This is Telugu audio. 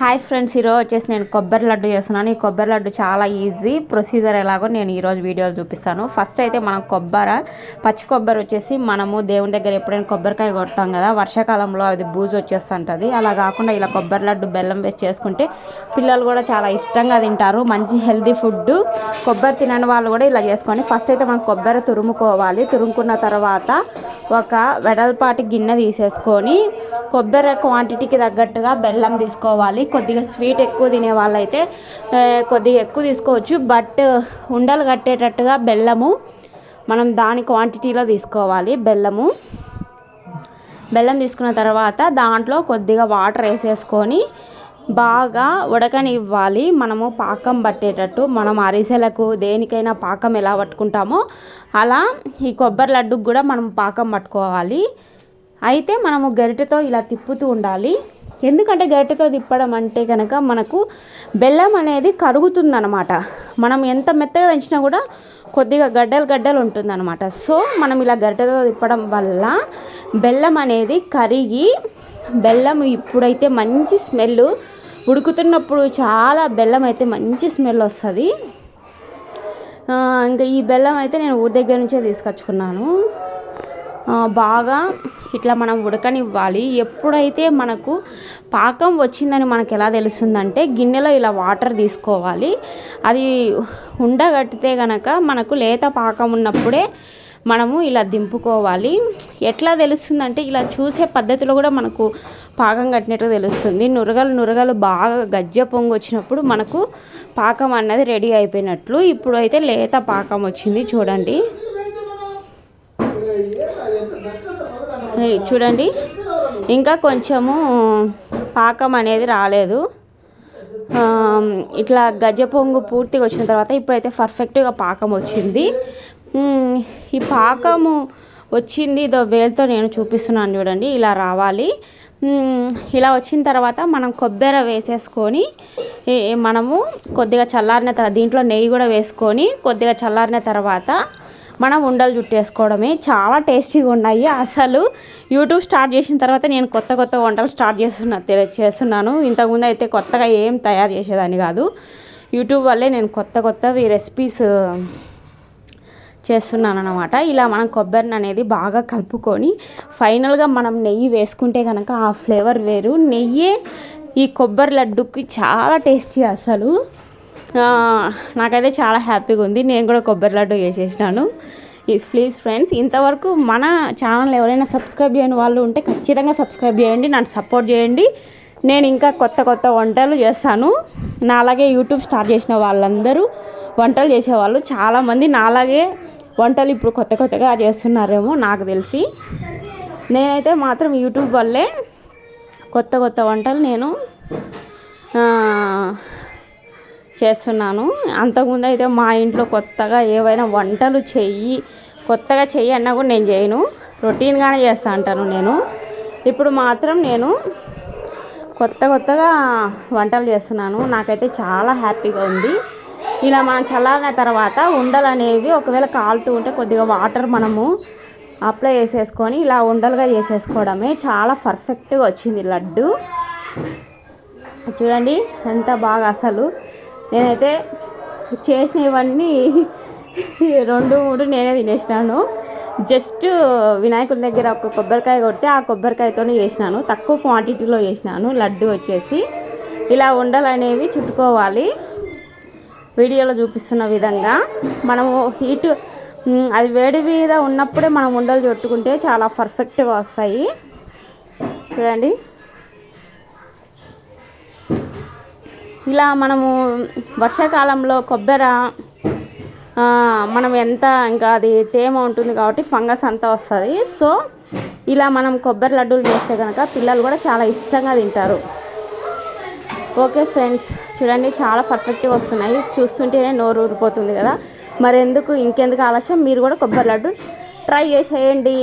హాయ్ ఫ్రెండ్స్, ఈరోజు వచ్చేసి నేను కొబ్బరి లడ్డు చేస్తున్నాను. ఈ కొబ్బరి లడ్డు చాలా ఈజీ ప్రొసీజర్ ఎలాగో నేను ఈరోజు వీడియోలో చూపిస్తాను. ఫస్ట్ అయితే మనం పచ్చి కొబ్బరి వచ్చేసి మనము దేవుని దగ్గర ఎప్పుడైనా కొబ్బరికాయ కొడతాం కదా, వర్షాకాలంలో అది బూజు వచ్చేస్తుంటుంది. అలా కాకుండా ఇలా కొబ్బరి లడ్డు బెల్లం వేసి చేసుకుంటే పిల్లలు కూడా చాలా ఇష్టంగా తింటారు. మంచి హెల్తీ ఫుడ్. కొబ్బరి తినని వాళ్ళు కూడా ఇలా చేసుకోండి. ఫస్ట్ అయితే మనం కొబ్బరి తురుముకోవాలి. తురుముకున్న తర్వాత ఒక వెడల్పాటి గిన్నె తీసేసుకొని కొబ్బరి క్వాంటిటీకి తగ్గట్టుగా బెల్లం తీసుకోవాలి. కొద్దిగా స్వీట్ ఎక్కువ తినే వాళ్ళైతే కొద్దిగా ఎక్కువ తీసుకోవచ్చు. బట్ ఉండలు కట్టేటట్టుగా బెల్లము మనం దాని క్వాంటిటీలో తీసుకోవాలి. బెల్లం తీసుకున్న తర్వాత దాంట్లో కొద్దిగా వాటర్ వేసేసుకొని బాగా ఉడకనివ్వాలి. మనము పాకం పట్టేటట్టు, మనం అరిసెలకు దేనికైనా పాకం ఎలా పట్టుకుంటామో అలా ఈ కొబ్బరి లడ్డుకు కూడా మనం పాకం పట్టుకోవాలి. అయితే మనము గరిటెతో ఇలా తిప్పుతూ ఉండాలి. ఎందుకంటే గరిటెతో తిప్పడం అంటే కనుక మనకు బెల్లం అనేది కరుగుతుందన్నమాట. మనం ఎంత మెత్తగా దంచినా కూడా కొద్దిగా గడ్డలు ఉంటుందన్నమాట. సో మనం ఇలా గరిటెతో తిప్పడం వల్ల బెల్లం అనేది కరిగి బెల్లం ఇప్పుడైతే మంచి స్మెల్, ఉడుకుతున్నప్పుడు చాలా బెల్లం అయితే మంచి స్మెల్ వస్తుంది. ఇంకా ఈ బెల్లం అయితే నేను ఊరి దగ్గర నుంచే తీసుకొచ్చుకున్నాను. బాగా ఇట్లా మనం ఉడకనివ్వాలి. ఎప్పుడైతే మనకు పాకం వచ్చిందని మనకు ఎలా తెలుస్తుందంటే గిన్నెలో ఇలా వాటర్ తీసుకోవాలి. అది ఉండగట్టితే కనుక మనకు లేత పాకం ఉన్నప్పుడే మనము ఇలా దింపుకోవాలి. ఎట్లా తెలుస్తుందంటే ఇలా చూసే పద్ధతిలో కూడా మనకు పాకం కట్టినట్టు తెలుస్తుంది. నురగలు బాగా గజ్జ పొంగు వచ్చినప్పుడు మనకు పాకం అన్నది రెడీ అయిపోయినట్లు. ఇప్పుడు అయితే లేత పాకం వచ్చింది చూడండి. చూడండి, ఇంకా కొంచెము పాకం అనేది రాలేదు. ఇట్లా గజ్జ పొంగు పూర్తిగా వచ్చిన తర్వాత ఇప్పుడైతే పర్ఫెక్ట్గా పాకం వచ్చింది. ఈ పాకము వచ్చింది వేలుతో నేను చూపిస్తున్నాను చూడండి. ఇలా రావాలి. ఇలా వచ్చిన తర్వాత మనం కొబ్బరి వేసేసుకొని మనము కొద్దిగా చల్లారిన తర్వాత దీంట్లో నెయ్యి కూడా వేసుకొని కొద్దిగా చల్లారిన తర్వాత మనం ఉండలు చుట్టేసుకోవడమే. చాలా టేస్టీగా ఉన్నాయి. అసలు యూట్యూబ్ స్టార్ట్ చేసిన తర్వాత నేను కొత్త వంటలు స్టార్ట్ చేస్తున్నాను. ఇంతకుముందు అయితే కొత్తగా ఏం తయారు చేసేదాన్ని కాదు. యూట్యూబ్ వల్లే నేను కొత్తవి రెసిపీస్ చేస్తున్నాను అన్నమాట. ఇలా మనం కొబ్బరిని అనేది బాగా కలుపుకొని ఫైనల్గా మనం నెయ్యి వేసుకుంటే కనుక ఆ ఫ్లేవర్ వేరు. నెయ్యే ఈ కొబ్బరి లడ్డుకి చాలా టేస్టీ. అసలు నాకైతే చాలా హ్యాపీగా ఉంది. నేను కూడా కొబ్బరి లడ్డు చేసేసినాను. ప్లీజ్ ఫ్రెండ్స్, ఇంతవరకు మన ఛానల్ ఎవరైనా సబ్స్క్రైబ్ చేయని వాళ్ళు ఉంటే ఖచ్చితంగా సబ్స్క్రైబ్ చేయండి, నన్ను సపోర్ట్ చేయండి. నేను ఇంకా కొత్త వంటలు చేస్తాను. నాలాగే యూట్యూబ్ స్టార్ట్ చేసిన వాళ్ళందరూ వంటలు చేసేవాళ్ళు చాలామంది నాలాగే వంటలు ఇప్పుడు కొత్తగా చేస్తున్నారేమో నాకు తెలిసి. నేనైతే మాత్రం యూట్యూబ్ వల్లే కొత్త వంటలు నేను చేస్తున్నాను. అంతకుముందు అయితే మా ఇంట్లో కొత్తగా ఏవైనా వంటలు కొత్తగా చెయ్యి అన్నా కూడా నేను చేయను, రొటీన్గానే చేస్తా అంటాను నేను. ఇప్పుడు మాత్రం నేను కొత్తగా వంటలు చేస్తున్నాను. నాకైతే చాలా హ్యాపీగా ఉంది. ఇలా మనం చల్లారిన తర్వాత ఉండలు అనేవి ఒకవేళ కాలుతూ ఉంటే కొద్దిగా వాటర్ మనము అప్లై చేసేసుకొని ఇలా ఉండలుగా చేసేసుకోవడమే. చాలా పర్ఫెక్ట్గా వచ్చింది లడ్డు. చూడండి ఎంత బాగా. అసలు నేనైతే చేసినవన్నీ 2-3 నేనే తినేసినాను. జస్ట్ వినాయకుడి దగ్గర ఒక కొబ్బరికాయ కొడితే ఆ కొబ్బరికాయతో చేసినాను. తక్కువ క్వాంటిటీలో చేసినాను. లడ్డు వచ్చేసి ఇలా ఉండలు అనేవి చుట్టుకోవాలి. వీడియోలో చూపిస్తున్న విధంగా మనము అది వేడి మీద ఉన్నప్పుడే మనం ఉండలు చుట్టుకుంటే చాలా పర్ఫెక్ట్గా వస్తాయి. చూడండి, ఇలా మనము వర్షాకాలంలో కొబ్బరి మనం ఇంకా అది తేమ ఉంటుంది కాబట్టి ఫంగస్ అంతా వస్తుంది. సో ఇలా మనం కొబ్బరి లడ్డూలు చేస్తే కనుక పిల్లలు కూడా చాలా ఇష్టంగా తింటారు. ఓకే ఫ్రెండ్స్, చూడండి చాలా పర్ఫెక్ట్గా వస్తున్నాయి. చూస్తుంటేనే నోరు ఊరిపోతుంది కదా. మరి ఇంకెందుకు ఆలస్యం, మీరు కూడా కొబ్బరి లడ్డు ట్రై చేసేయండి.